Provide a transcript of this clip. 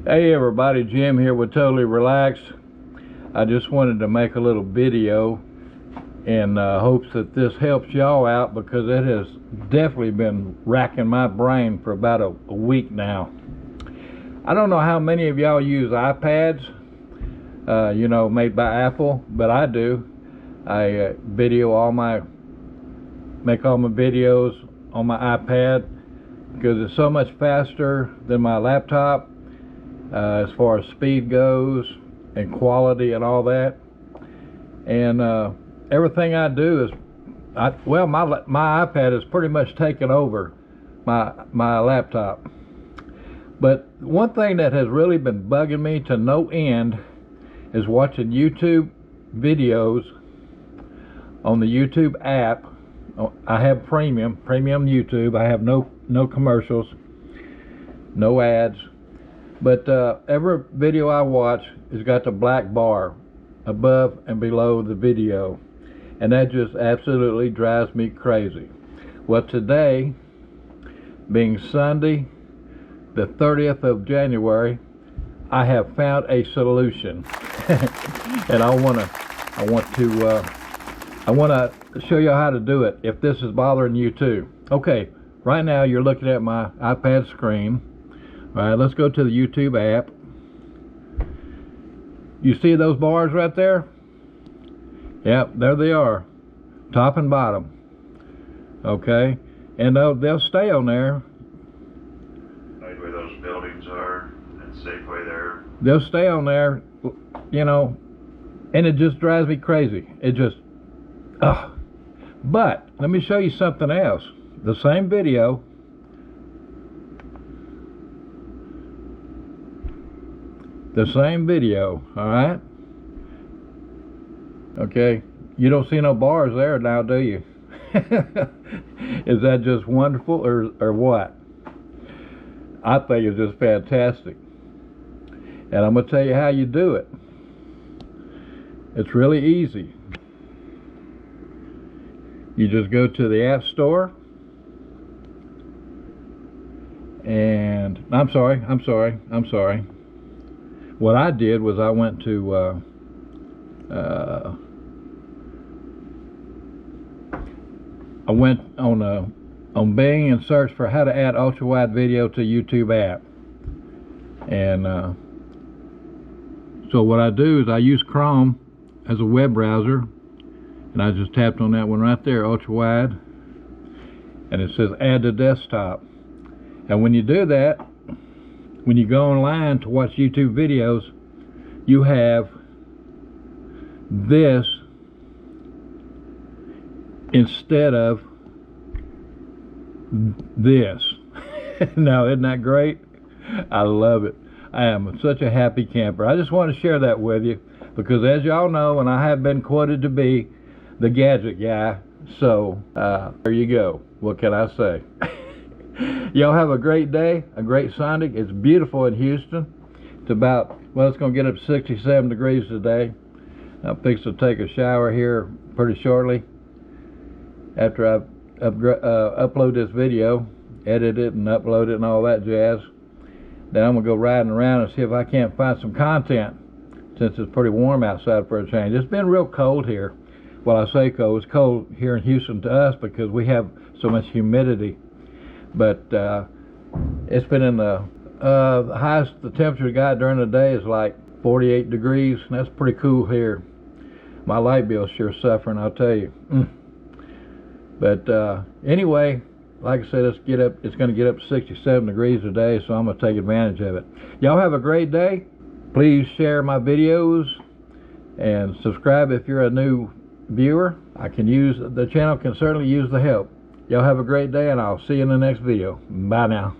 Hey everybody, Jim here with Totally Relaxed. I just wanted to make a little video in hopes that this helps y'all out, because it has definitely been racking my brain for about a week now. I don't know how many of y'all use iPads, you know, made by Apple, but I do. I make all my videos on my iPad because it's so much faster than my laptop. As far as speed goes and quality and all that, and everything I do is, my iPad has pretty much taken over my laptop. But one thing that has really been bugging me to no end is watching YouTube videos on the YouTube app. I have premium YouTube. I have no commercials, no ads. But every video I watch has got the black bar above and below the video, and that just absolutely drives me crazy. Well, today, being Sunday, the 30th of January, I have found a solution, and I want to show you how to do it if this is bothering you too. Okay, right now you're looking at my iPad screen. Alright, let's go to the YouTube app. You see those bars right there? Yep, there they are. Top and bottom. Okay, and they'll stay on there. Like where those buildings are and Safeway there. They'll stay on there, you know, and it just drives me crazy. It just, But, let me show you something else. The same video. The same video, alright? Okay, you don't see no bars there now, do you? Is that just wonderful or what? I think it's just fantastic. And I'm going to tell you how you do it. It's really easy. You just go to the App Store. And, I'm sorry. What I did was I went to I went on Bing and searched for how to add ultra wide video to YouTube app, and so what I do is I use Chrome as a web browser, and I just tapped on that one right there, ultra wide, and it says add to desktop. And when you do that, when you go online to watch YouTube videos, you have this instead of this. Now, isn't that great? I love it. I am such a happy camper. I just want to share that with you because, as y'all know, and I have been quoted to be the gadget guy, so there you go. What can I say? Y'all have a great day, a great Sunday. It's beautiful in Houston. It's about, well, it's going to get up to 67 degrees today. I'm fixing to take a shower here pretty shortly after I upload this video, edit it and upload it and all that jazz. Then I'm going to go riding around and see if I can't find some content, since it's pretty warm outside for a change. It's been real cold here. Well, I say cold. It's cold here in Houston to us because we have so much humidity. But it's been in the highest the temperature got during the day is like 48 degrees, and that's pretty cool here. My light bill's sure suffering, I'll tell you. But anyway, like I said, it's going to get up to 67 degrees today, so I'm going to take advantage of it. Y'all have a great day. Please share my videos and subscribe if you're a new viewer. The channel can certainly use the help. Y'all have a great day, and I'll see you in the next video. Bye now.